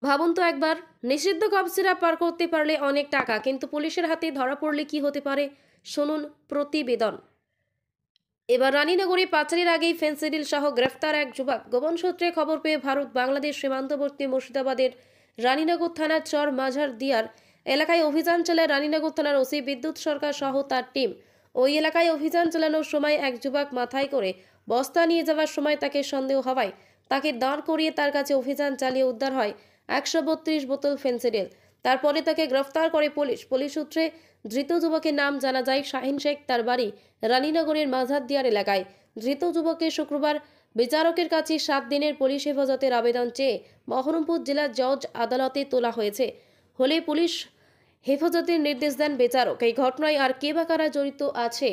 ভাবুন তো একবার, নিষিদ্ধ কফ সিরাপ পার করতে পারলে অনেক টাকা, কিন্তু পুলিশের হাতে ধরা পড়লে কি হতে পারে? শুনুন প্রতিবেদন। এবার রানীনগরে পাচারের আগেই ফেন্সিডিল সহ গ্রেফতার এক যুবক। গোপন সূত্রে খবর পেয়ে ভারত বাংলাদেশ সীমান্তবর্তী মুর্শিদাবাদের রানীনগর থানার চর মাঝার দিয়ার এলাকায় অভিযান চালায় রানীনগর থানার ওসি বিদ্যুৎ সরকার সহ তার টিম। ওই এলাকায় অভিযান চালানোর সময় এক যুবক মাথায় করে বস্তা নিয়ে যাওয়ার সময় তাকে সন্দেহ হওয়ায় তাকে দাঁড় করিয়ে তার কাছে অভিযান চালিয়ে উদ্ধার হয় 132 বোতল ফেন্সিডিল। তারপরে তাকে গ্রেফতার করে পুলিশ। পুলিশ সূত্রে ধৃত যুবকের নাম জানা যায় শাহিন শেখ, তার বাড়ি রানীনগরের মাঝারদিয়ার এলাকায়। ধৃত যুবকের শুক্রবার বিচারকের কাছে 7 দিনের পুলিশ হেফাজতের আবেদন চেয়ে বহরমপুর জেলার জজ আদালতে তোলা হয়েছে। হলে পুলিশ হেফাজতের নির্দেশ দেন বিচারক। এই ঘটনায় আর কে বা কারা জড়িত আছে